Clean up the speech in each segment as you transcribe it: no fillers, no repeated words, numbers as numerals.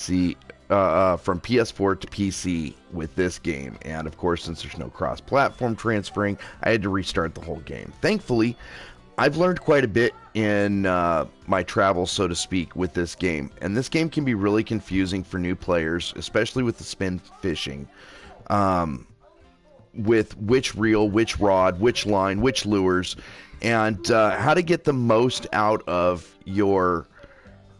PC, from PS4 to PC with this game. And of course, since there's no cross-platform transferring, I had to restart the whole game. Thankfully, I've learned quite a bit in my travels, so to speak, with this game. And this game can be really confusing for new players, especially with the spin fishing. With which reel, which rod, which line, which lures, and how to get the most out of your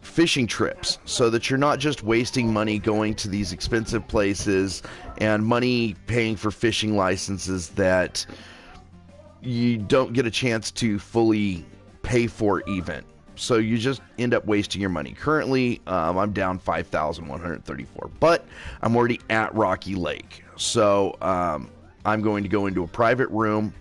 fishing trips so that you're not just wasting money going to these expensive places and money paying for fishing licenses that you don't get a chance to fully pay for even. So you just end up wasting your money. Currently, I'm down 5,134, but I'm already at Rocky Lake. So I'm going to go into a private room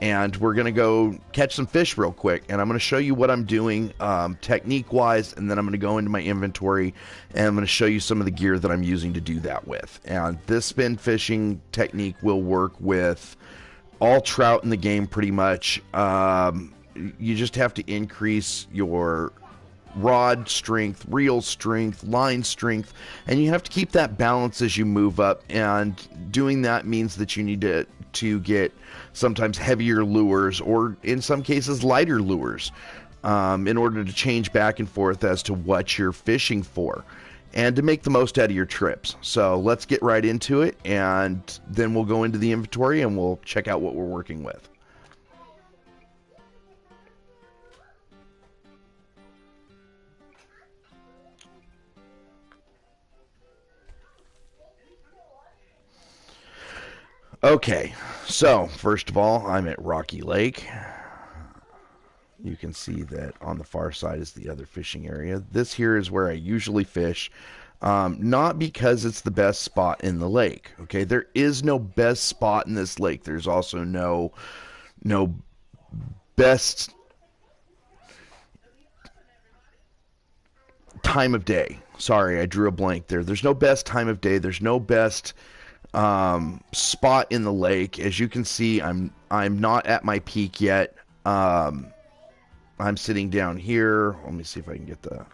and we're going to go catch some fish real quick. And I'm going to show you what I'm doing technique-wise, and then I'm going to go into my inventory and I'm going to show you some of the gear that I'm using to do that with. And this spin fishing technique will work with all trout in the game pretty much. You just have to increase your rod strength, reel strength, line strength, and you have to keep that balance as you move up. And doing that means that you need to get sometimes heavier lures, or in some cases lighter lures, in order to change back and forth as to what you're fishing for and to make the most out of your trips. So let's get right into it, and then we'll go into the inventory and we'll check out what we're working with. Okay, so first of all, I'm at Rocky Lake. You can see that on the far side is the other fishing area. This here is where I usually fish, not because it's the best spot in the lake. Okay, there is no best spot in this lake. There's also no best time of day. Sorry, I drew a blank there. There's no best time of day. There's no best spot in the lake. As you can see, I'm not at my peak yet. I'm sitting down here. Let me see if I can get the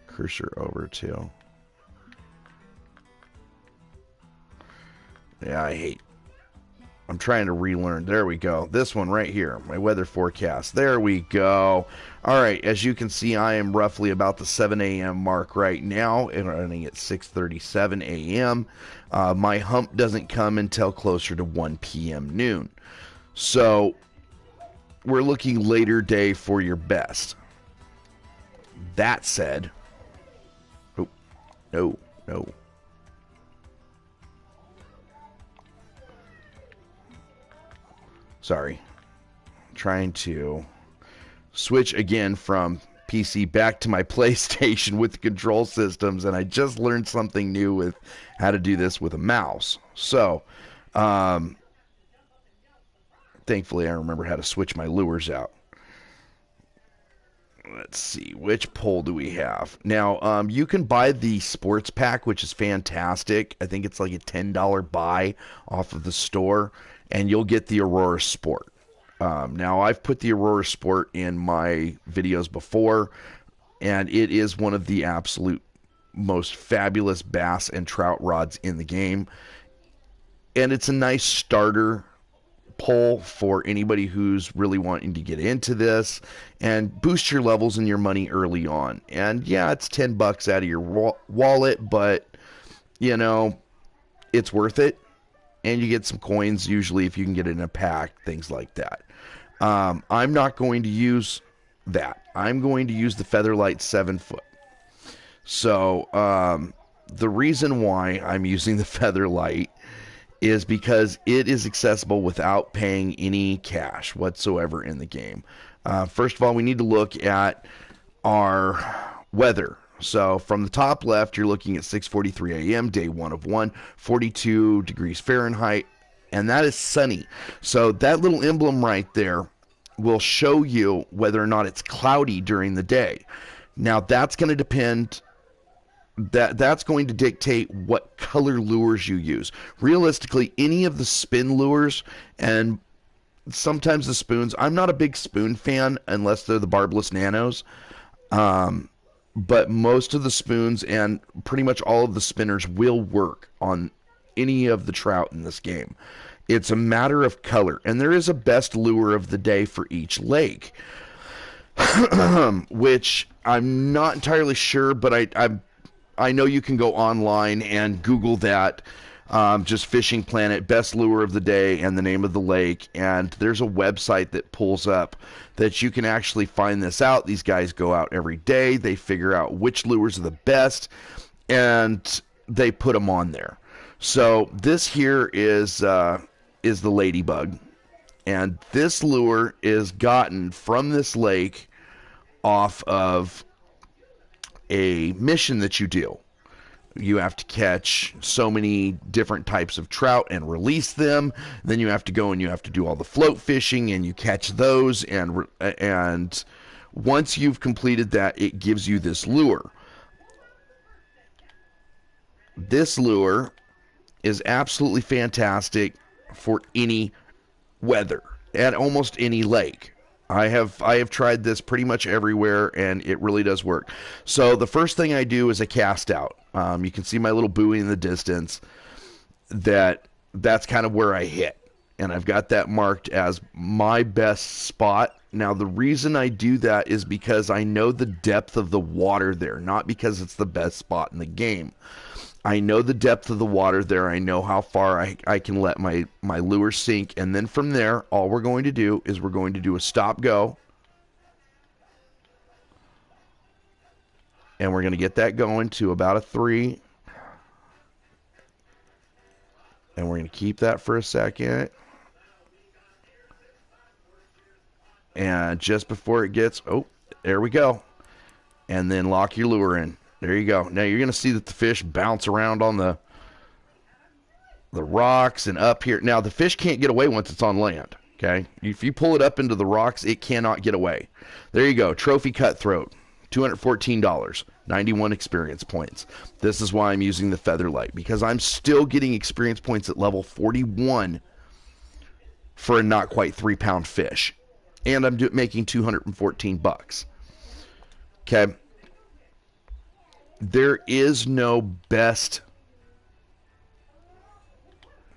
cursor over to. Yeah, I'm trying to relearn. There we go. This one right here, my weather forecast. There we go. All right, as you can see, I am roughly about the 7 a.m. mark right now, and running at 6:37 a.m. My hump doesn't come until closer to 1 p.m. noon. So we're looking later day for your best. That said, oh, no. Sorry. I'm trying to switch again from PC back to my PlayStation with the control systems, and I just learned something new with how to do this with a mouse. So, thankfully I remember how to switch my lures out. Let's see, which pole do we have? Now, you can buy the sports pack, which is fantastic. I think it's like a $10 buy off of the store, and you'll get the Aurora Sport. Now, I've put the Aurora Sport in my videos before, and it is one of the absolute most fabulous bass and trout rods in the game. And it's a nice starter pole for anybody who's really wanting to get into this and boost your levels and your money early on. And yeah, it's $10 out of your wallet, but you know, it's worth it. And you get some coins usually if you can get it in a pack, things like that. I'm not going to use that. I'm going to use the Featherlight 7-foot. So the reason why I'm using the Featherlight is because it is accessible without paying any cash whatsoever in the game. First of all, we need to look at our weather. So from the top left, you're looking at 6:43 a.m., day 1 of 1, 42 degrees Fahrenheit, and that is sunny. So that little emblem right there will show you whether or not it's cloudy during the day. Now that's going to depend. That's going to dictate what color lures you use. Realistically, any of the spin lures and sometimes the spoons, I'm not a big spoon fan unless they're the barbless nanos. but most of the spoons and pretty much all of the spinners will work on any of the trout in this game. It's a matter of color, and there is a best lure of the day for each lake, which I'm not entirely sure, but I know you can go online and Google that. Just Fishing Planet, best lure of the day, and the name of the lake. And there's a website that pulls up that you can actually find this out. These guys go out every day. They figure out which lures are the best, and they put them on there. So this here is the ladybug. And this lure is gotten from this lake off of a mission that you do. You have to catch so many different types of trout and release them. Then you have to go and you have to do all the float fishing and you catch those. And once you've completed that, it gives you this lure. This lure is absolutely fantastic for any weather at almost any lake. I have tried this pretty much everywhere, and it really does work. So the first thing I do is I cast out. You can see my little buoy in the distance. That's kind of where I hit, and I've got that marked as my best spot. Now the reason I do that is because I know the depth of the water there, not because it's the best spot in the game. I know the depth of the water there. I know how far I can let my lure sink. And then from there, all we're going to do is we're going to do a stop-go. And we're going to get that going to about a 3. And we're going to keep that for a second. And just before it gets, oh, there we go. And then lock your lure in. There you go. Now you're going to see that the fish bounce around on the rocks and up here. Now the fish can't get away once it's on land, okay? If you pull it up into the rocks, it cannot get away. There you go. Trophy cutthroat, $214, 91 experience points. This is why I'm using the Featherlight, because I'm still getting experience points at level 41 for a not quite 3-pound fish. And I'm making $214. Okay? There is no best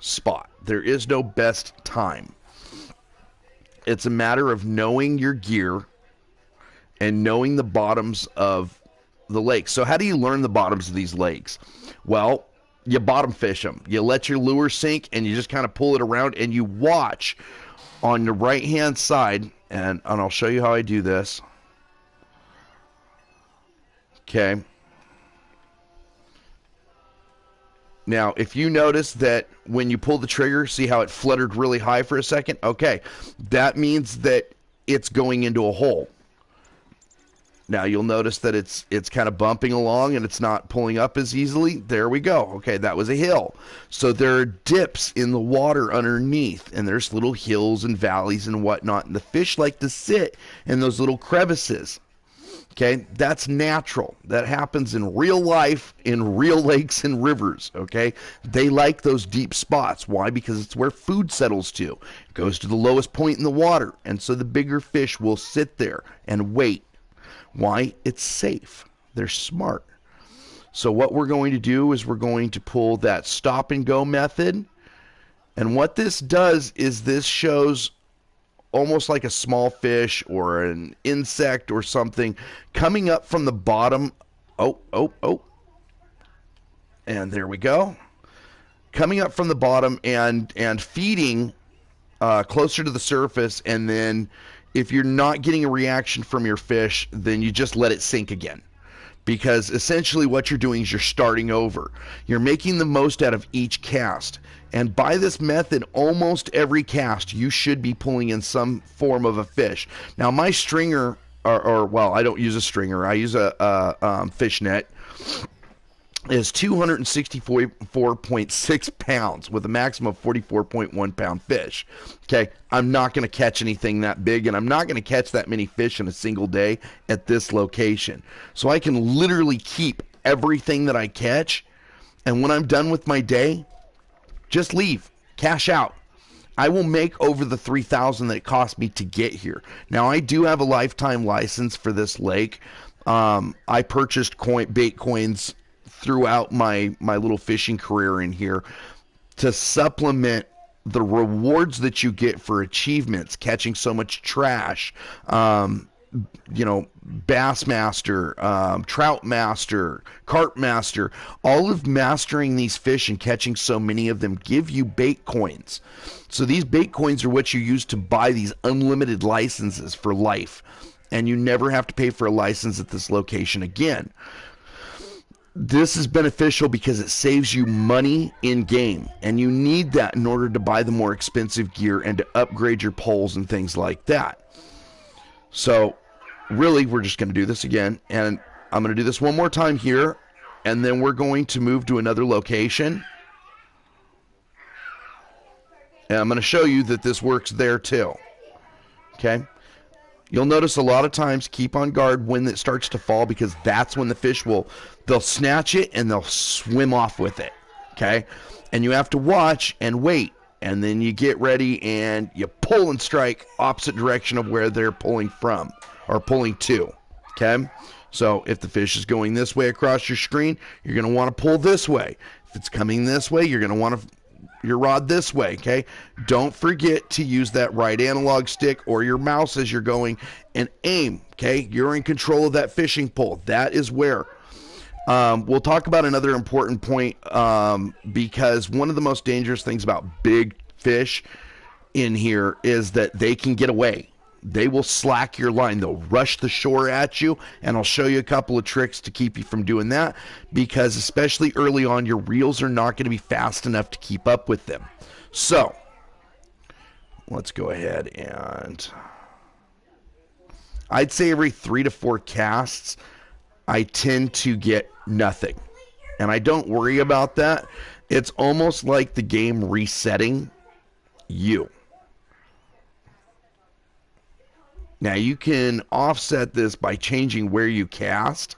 spot. There is no best time. It's a matter of knowing your gear and knowing the bottoms of the lake. So how do you learn the bottoms of these lakes? Well, you bottom fish them. You let your lure sink and you just kind of pull it around and you watch on the right-hand side, and I'll show you how I do this. Okay. Now, if you notice that when you pull the trigger, see how it fluttered really high for a second? Okay, that means that it's going into a hole. Now, you'll notice that it's kind of bumping along and it's not pulling up as easily. There we go. Okay, that was a hill. So there are dips in the water underneath, and there's little hills and valleys and whatnot, and the fish like to sit in those little crevices. Okay, that's natural. That happens in real life, in real lakes and rivers, okay? They like those deep spots. Why? Because it's where food settles to. It goes to the lowest point in the water, and so the bigger fish will sit there and wait. Why? It's safe. They're smart. So what we're going to do is we're going to pull that stop and go method, and what this does is this shows almost like a small fish or an insect or something coming up from the bottom. Oh. And there we go. Coming up from the bottom and feeding closer to the surface. And then if you're not getting a reaction from your fish, then you just let it sink again. Because essentially what you're doing is you're starting over. You're making the most out of each cast. And by this method, almost every cast, you should be pulling in some form of a fish. Now, my stringer, well, I don't use a stringer. I use a fish net, is 264.6 pounds with a maximum of 44.1 pound fish. Okay, I'm not going to catch anything that big, and I'm not going to catch that many fish in a single day at this location. So I can literally keep everything that I catch, and when I'm done with my day, just leave, cash out. I will make over the $3,000 that it cost me to get here. Now, I do have a lifetime license for this lake, I purchased bait coins throughout my little fishing career in here to supplement the rewards that you get for achievements, catching so much trash, Bassmaster, Trout Master, Carp Master, all of mastering these fish and catching so many of them give you bait coins. So these bait coins are what you use to buy these unlimited licenses for life. And you never have to pay for a license at this location again. This is beneficial because it saves you money in game, and you need that in order to buy the more expensive gear and to upgrade your poles and things like that. So really, we're just going to do this again, and I'm going to do this one more time here, and then we're going to move to another location. And I'm going to show you that this works there too. Okay? You'll notice a lot of times keep on guard when it starts to fall, because that's when the fish they'll snatch it and they'll swim off with it. Okay? And you have to watch and wait. And then you get ready and you pull and strike opposite direction of where they're pulling from or pulling to. Okay? So if the fish is going this way across your screen, you're going to want to pull this way. If it's coming this way, you're going to want to your rod this way, okay? Don't forget to use that right analog stick or your mouse as you're going and aim, okay? You're in control of that fishing pole. That is where. We'll talk about another important point because one of the most dangerous things about big fish in here is that they can get away. They will slack your line. They'll rush the shore at you, and I'll show you a couple of tricks to keep you from doing that, because especially early on, your reels are not going to be fast enough to keep up with them. So let's go ahead and I'd say every 3 to 4 casts, I tend to get nothing, and I don't worry about that. It's almost like the game resetting you. Now, you can offset this by changing where you cast,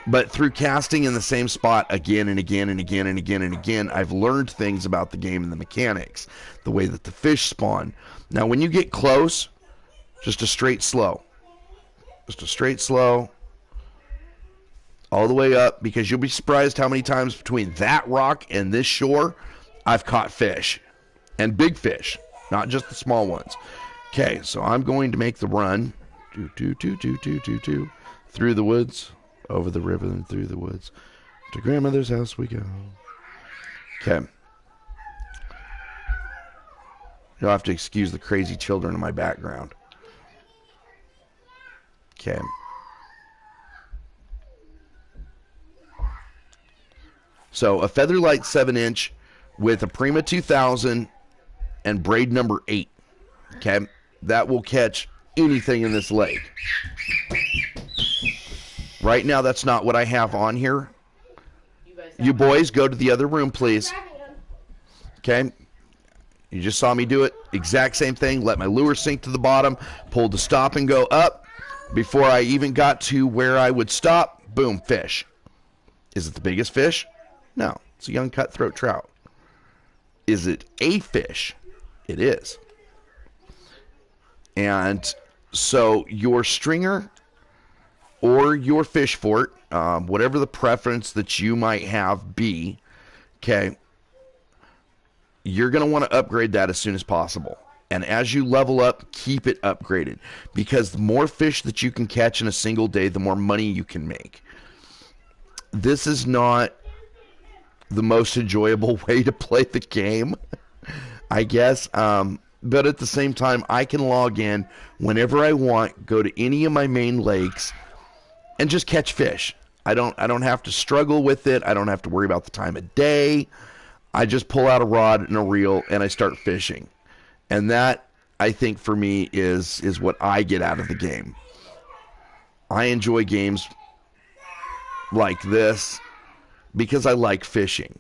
but through casting in the same spot again and again and again and again and again, I've learned things about the game and the mechanics, the way that the fish spawn. Now, when you get close, just a straight slow. Just a straight slow all the way up, because you'll be surprised how many times between that rock and this shore I've caught fish, and big fish, not just the small ones. Okay, so I'm going to make the run through the woods, over the river and through the woods. To grandmother's house we go. Okay. You'll have to excuse the crazy children in my background. Okay. So a Featherlight 7-inch with a Prima 2000 and braid number 8. Okay. That will catch anything in this lake. Right now, that's not what I have on here. You boys, go to the other room, please. Okay? You just saw me do it. Exact same thing. Let my lure sink to the bottom. Pulled the stop and go up. Before I even got to where I would stop, boom, fish. Is it the biggest fish? No. It's a young cutthroat trout. Is it a fish? It is. And so your stringer or your fish fort, whatever the preference that you might have be, okay, you're going to want to upgrade that as soon as possible. And as you level up, keep it upgraded, because the more fish that you can catch in a single day, the more money you can make. This is not the most enjoyable way to play the game, I guess. But at the same time, I can log in whenever I want, go to any of my main lakes, and just catch fish. I don't have to struggle with it. I don't have to worry about the time of day. I just pull out a rod and a reel and I start fishing. And that, I think, for me is what I get out of the game. I enjoy games like this because I like fishing.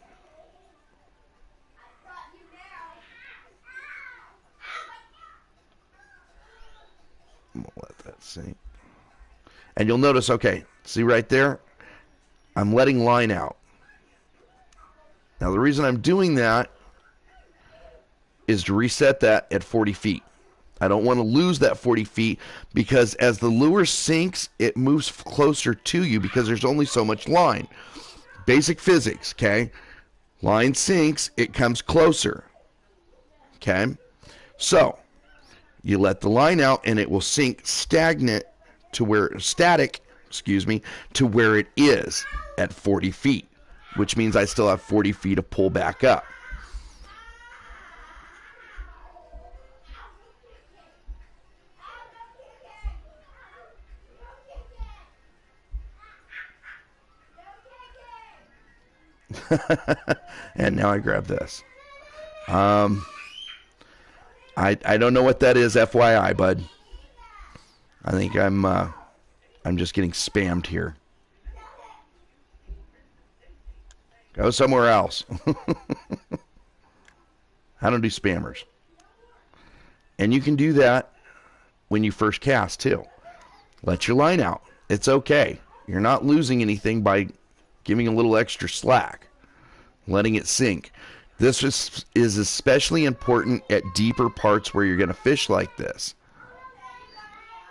I'm going to let that sink. And you'll notice, okay, see right there? I'm letting line out. Now, the reason I'm doing that is to reset that at 40 feet. I don't want to lose that 40 feet because as the lure sinks, it moves closer to you because there's only so much line. Basic physics, okay? Line sinks, it comes closer. Okay? So, you let the line out and it will sink static, to where it is at 40 feet, which means I still have 40 feet to pull back up. And now I grab this. I don't know what that is, FYI, bud. I think I'm just getting spammed here. Go somewhere else. I don't do spammers. And you can do that when you first cast too. Let your line out. It's okay. You're not losing anything by giving a little extra slack, letting it sink. This is especially important at deeper parts where you're going to fish like this.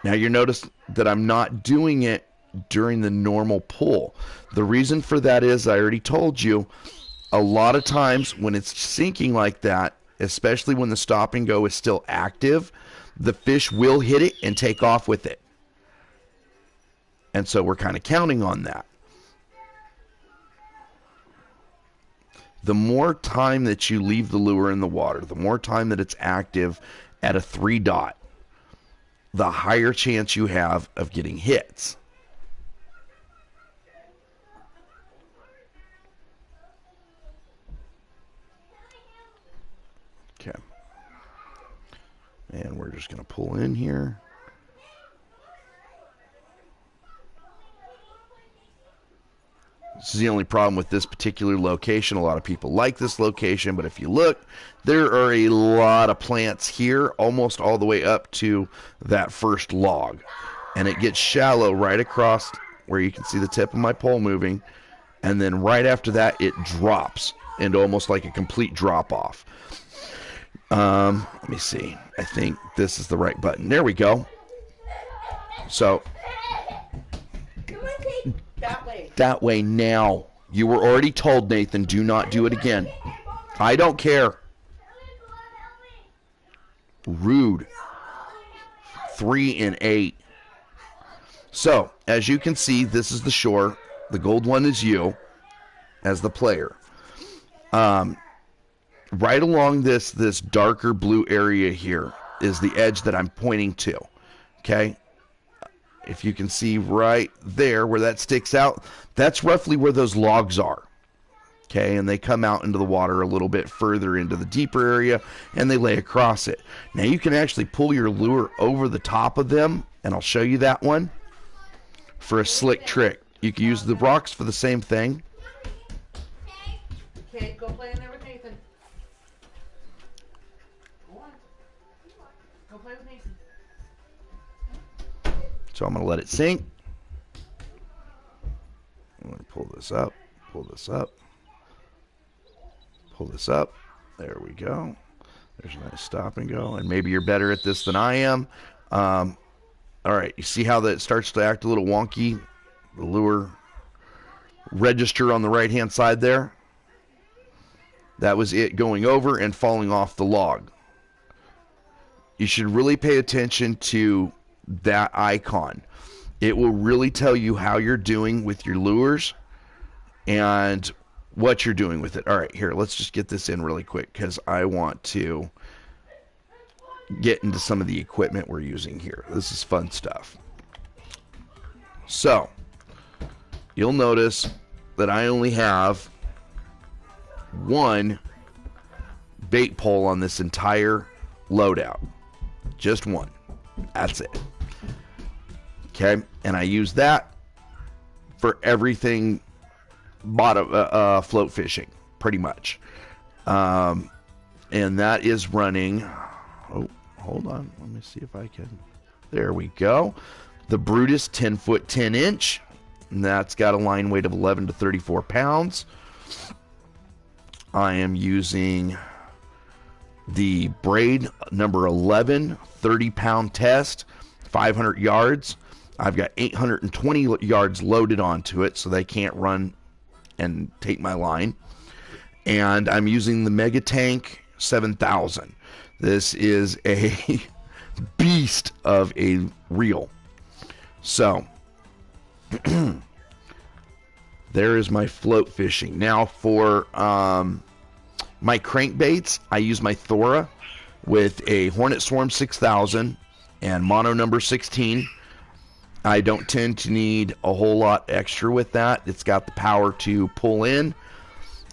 Now you notice that I'm not doing it during the normal pull. The reason for that is, I already told you, a lot of times when it's sinking like that, especially when the stop and go is still active, the fish will hit it and take off with it. And so we're kind of counting on that. The more time that you leave the lure in the water, the more time that it's active at a 3 dot, the higher chance you have of getting hits. Okay. And we're just going to pull in here. This is the only problem with this particular location. A lot of people like this location, but if you look, there are a lot of plants here, almost all the way up to that first log. And it gets shallow right across where you can see the tip of my pole moving. And then right after that, it drops into almost like a complete drop-off. Let me see. I think this is the right button. There we go. So that way now. You were already told, Nathan, do not do it again. I don't care. Rude. 3 and 8. So, as you can see, this is the shore. The gold one is you as the player. Right along this darker blue area here is the edge that I'm pointing to. Okay? If you can see right there where that sticks out, that's roughly where those logs are. Okay, and they come out into the water a little bit further into the deeper area, and they lay across it. Now you can actually pull your lure over the top of them, and I'll show you that one for a slick trick. You can use the rocks for the same thing. Okay, go play in there with Nathan. Go on. Go play with Nathan. So I'm going to let it sink. I'm going to pull this up, pull this up, pull this up. There we go. There's a nice stop and go. And maybe you're better at this than I am. All right, you see how that starts to act a little wonky? The lure register on the right-hand side there. That was it going over and falling off the log. You should really pay attention to that icon. It will really tell you how you're doing with your lures and what you're doing with it. All right, here, let's just get this in really quick because I want to get into some of the equipment we're using here. This is fun stuff. So, you'll notice that I only have one bait pole on this entire loadout. Just one. That's it. Okay, and I use that for everything bottom float fishing, pretty much. And that is running. Oh, hold on. Let me see if I can. There we go. The Brutus 10 foot 10 inch. And that's got a line weight of 11 to 34 pounds. I am using The braid number 11, 30-pound test, 500 yards. I've got 820 yards loaded onto it, so they can't run and take my line. And I'm using the Mega Tank 7000. This is a beast of a reel. So there is my float fishing. Now for my crankbaits, I use my Thora with a Hornet Swarm 6000 and mono number 16. I don't tend to need a whole lot extra with that. It's got the power to pull in,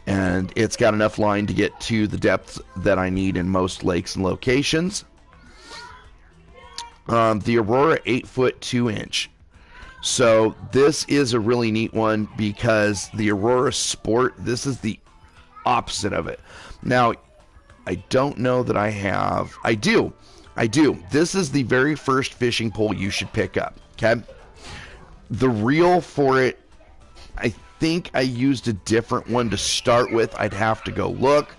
and it's got enough line to get to the depth that I need in most lakes and locations. The Aurora 8-foot 2-inch. So this is a really neat one because the Aurora Sport, this is the opposite of it. Now, I don't know that I have. I do. This is the very first fishing pole you should pick up. Okay. The reel for it, I think I used a different one to start with. I'd have to go look,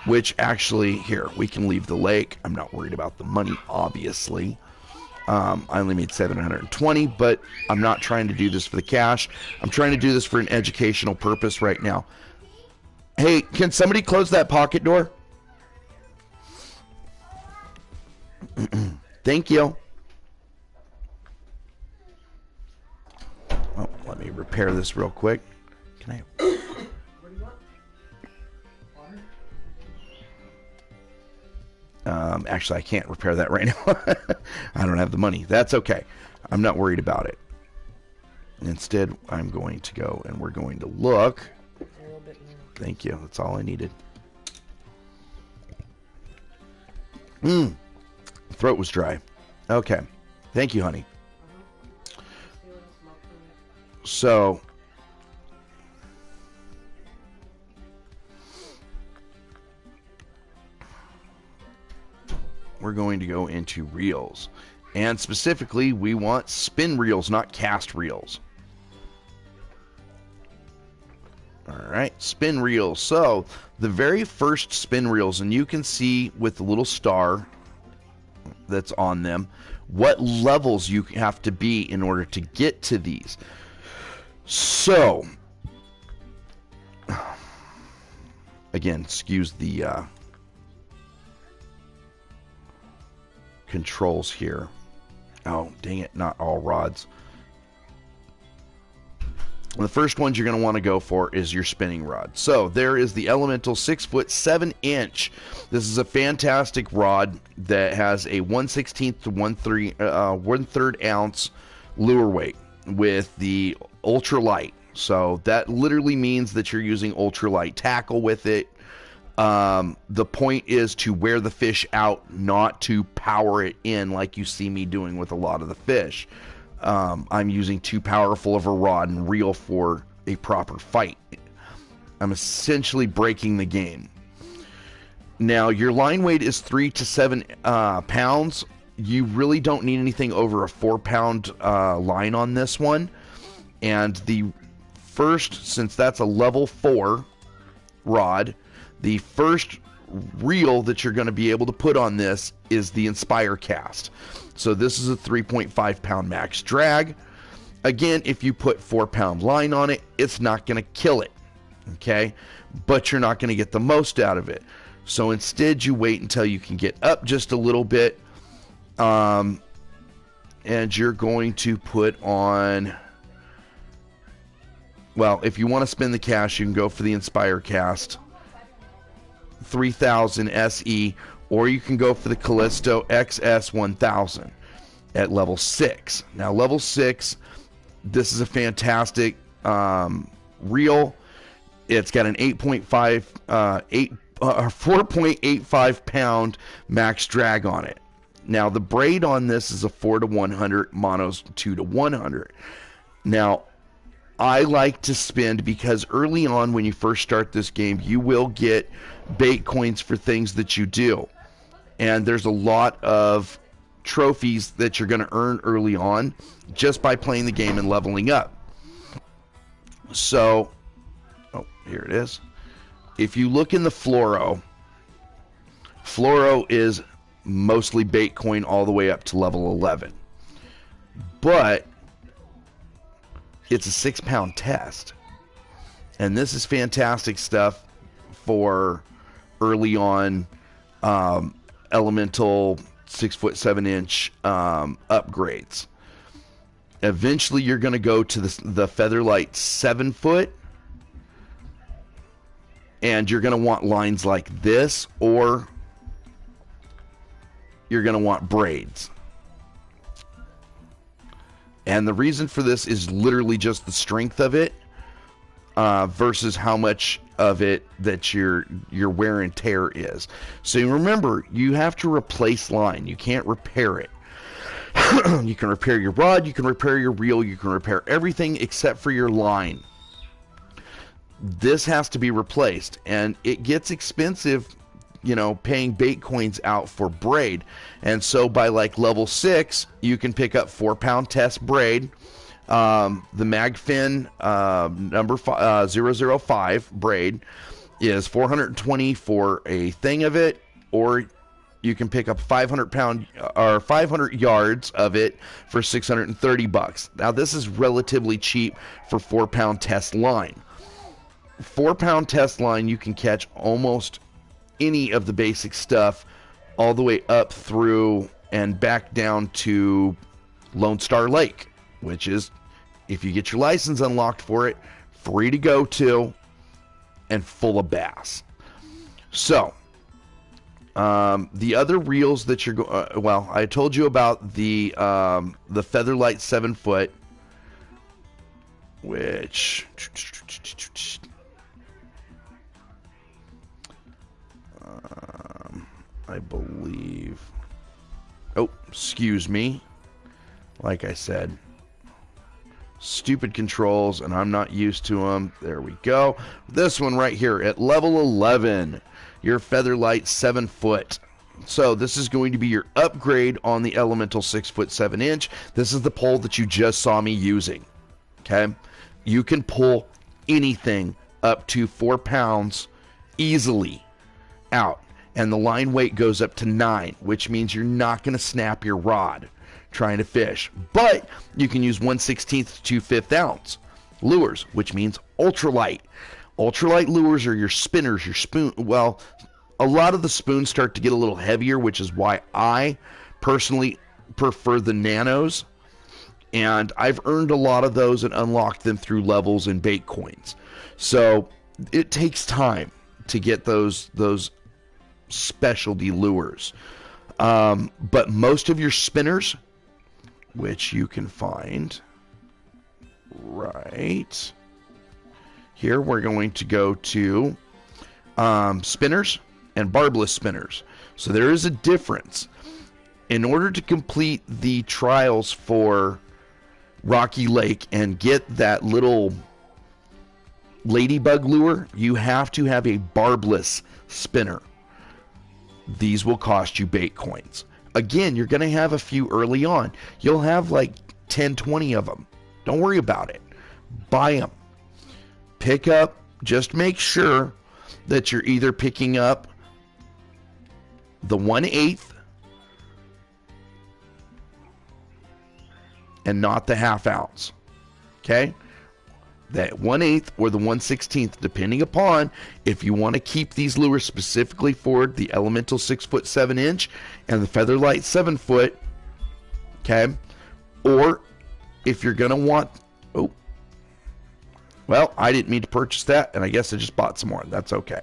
which actually, here, we can leave the lake. I'm not worried about the money, obviously. I only made $720, but I'm not trying to do this for the cash. I'm trying to do this for an educational purpose right now. Hey, can somebody close that pocket door? Thank you. Oh, let me repair this real quick. Can I? What do you want? Water? Actually, I can't repair that right now. I don't have the money. That's okay. I'm not worried about it. Instead, I'm going to go and we're going to look. A little bit more. Thank you. That's all I needed. Throat was dry. Okay. Thank you, honey. So, we're going to go into reels. And specifically, we want spin reels, not cast reels. Alright, spin reels. So, the very first spin reels, and you can see with the little star that's on them, what levels you have to be in order to get to these. So, again, excuse the controls here. Oh, dang it, not all rods. The first ones you're going to want to go for is your spinning rod. So there is the Elemental 6-foot 7-inch. This is a fantastic rod that has a 1/16 to 1/3 ounce lure weight with the ultralight. So that literally means that you're using ultralight tackle with it. The point is to wear the fish out, not to power it in like you see me doing with a lot of the fish. I'm using too powerful of a rod and reel for a proper fight. I'm essentially breaking the game. Now, your line weight is 3 to 7 pounds. You really don't need anything over a 4-pound line on this one. And the first, since that's a level 4 rod, the first reel that you're going to be able to put on this is the Inspire Cast. So this is a 3.5 pound max drag. Again, if you put 4-pound line on it, it's not going to kill it, okay? But you're not going to get the most out of it. So instead, you wait until you can get up just a little bit, and you're going to put on, well, if you want to spin the cast, you can go for the Inspire Cast 3000 SE, or you can go for the Callisto XS 1000 at level 6. Now, level 6, this is a fantastic reel. It's got an 4.85 pound max drag on it. Now, the braid on this is a 4 to 100, mono's 2 to 100. Now, I like to spin because early on when you first start this game, you will get bait coins for things that you do. And there's a lot of trophies that you're going to earn early on just by playing the game and leveling up. So, oh, here it is. If you look in the fluoro, Fluoro is mostly bait coin all the way up to level 11. But it's a 6-pound test. And this is fantastic stuff for early on elemental 6'7" upgrades. Eventually, you're going to go to the Featherlight 7 foot, and you're going to want lines like this, or you're going to want braids. And the reason for this is literally just the strength of it versus how much of it that your wear and tear is. So remember, you have to replace line. You can't repair it. You can repair your rod, you can repair your reel, you can repair everything except for your line. This has to be replaced, and it gets expensive, you know, paying bait coins out for braid. And so by like level 6, you can pick up 4-pound test braid. The Magfin number 005 braid is 420 for a thing of it, or you can pick up 500 yards of it for $630. Now this is relatively cheap for 4-pound test line. 4-pound test line, you can catch almost any of the basic stuff all the way up through and back down to Lone Star Lake, which is, if you get your license unlocked for it, free to go to and full of bass. So the other reels that you're well, I told you about the Featherlight 7 foot, which I believe, oh, excuse me, like I said, stupid controls, and I'm not used to them. There we go. This one right here at level 11, your Featherlight 7 foot. So this is going to be your upgrade on the Elemental 6'7". This is the pole that you just saw me using. Okay, you can pull anything up to 4 pounds easily out, and the line weight goes up to 9, which means you're not going to snap your rod trying to fish. But you can use 1/16 to 2/5 ounce lures, which means ultralight. Ultralight lures are your spinners, your spoon. Well, a lot of the spoons start to get a little heavier, which is why I personally prefer the nanos. And I've earned a lot of those and unlocked them through levels and bait coins. So it takes time to get those specialty lures. But most of your spinners, which you can find right here, we're going to go to spinners and barbless spinners. So there is a difference. In order to complete the trials for Rocky Lake and get that little ladybug lure, you have to have a barbless spinner. These will cost you bait coins. Again, you're going to have a few early on. You'll have like 10, 20 of them. Don't worry about it. Buy them. Pick up, just make sure that you're either picking up the 1/8 and not the 1/2 ounce. Okay? That 1/8 or the 1/16, depending upon if you want to keep these lures specifically for the Elemental 6'7" and the Featherlight 7 foot. Okay? Or if you're going to want, oh, well, I didn't mean to purchase that, and I guess I just bought some more. That's okay.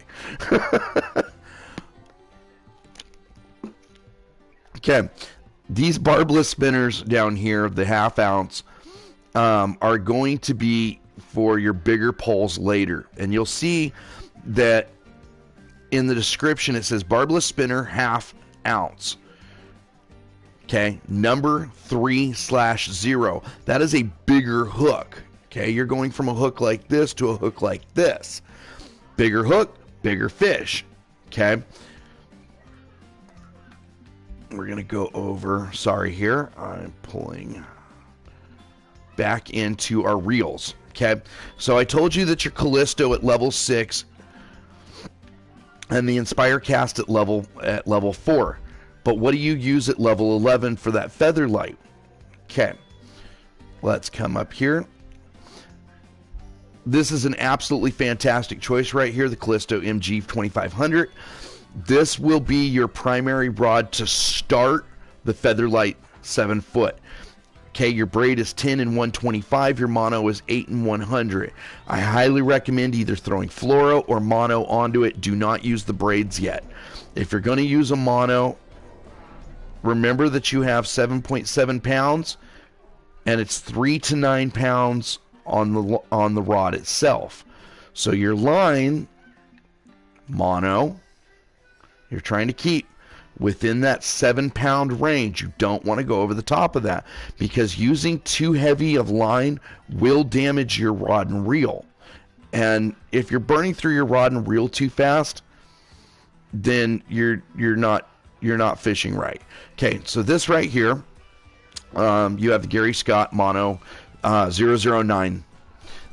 Okay, these barbless spinners down here, the 1/2 ounce, are going to be for your bigger poles later. And you'll see that in the description it says barbless spinner 1/2 ounce. Okay, number 3/0. That is a bigger hook. Okay, you're going from a hook like this to a hook like this. Bigger hook, bigger fish. Okay. We're going to go over, sorry here, I'm pulling back into our reels. Okay, so I told you that your Callisto at level 6 and the Inspire Cast at level 4. But what do you use at level 11 for that feather light? Okay, let's come up here. This is an absolutely fantastic choice right here, the Callisto MG 2500. This will be your primary rod to start the Featherlight 7 foot. Okay, your braid is 10 and 125, your mono is 8 and 100. I highly recommend either throwing fluoro or mono onto it. Do not use the braids yet. If you're going to use a mono, remember that you have 7.7 pounds and it's 3 to 9 pounds on the rod itself. So your line, mono, you're trying to keep within that 7-pound range. You don't want to go over the top of that, because using too heavy of line will damage your rod and reel. And if you're burning through your rod and reel too fast, then you're not fishing right. Okay, so this right here, you have the Gary Scott Mono 009.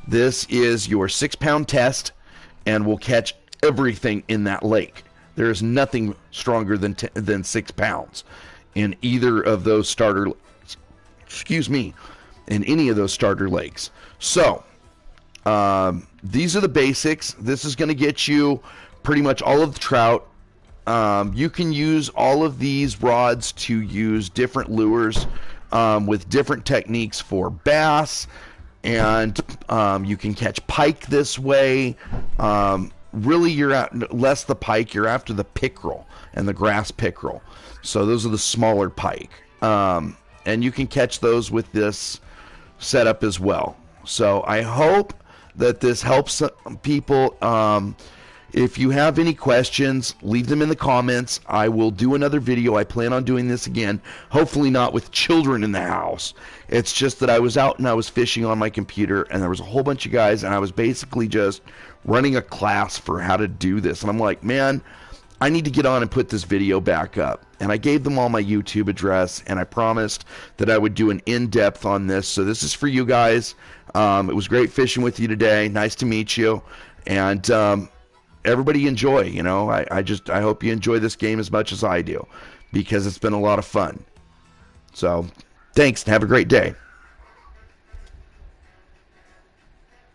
This is your 6-pound test and will catch everything in that lake. There is nothing stronger than 6 pounds in either of those starter, in any of those starter lakes. So these are the basics. This is going to get you pretty much all of the trout. You can use all of these rods to use different lures with different techniques for bass, and you can catch pike this way. Really, you're at less the pike, you're after the pickerel and the grass pickerel. So those are the smaller pike. And you can catch those with this setup as well. So I hope that this helps people. If you have any questions, leave them in the comments. I will do another video. I plan on doing this again, hopefully not with children in the house. It's just that I was out and I was fishing on my computer, and there was a whole bunch of guys, and I was basically just running a class for how to do this. And I'm like, man, I need to get on and put this video back up. And I gave them all my YouTube address, and I promised that I would do an in-depth on this. So this is for you guys. It was great fishing with you today. Nice to meet you. And everybody enjoy, you know. I hope you enjoy this game as much as I do, because it's been a lot of fun. So thanks, and have a great day.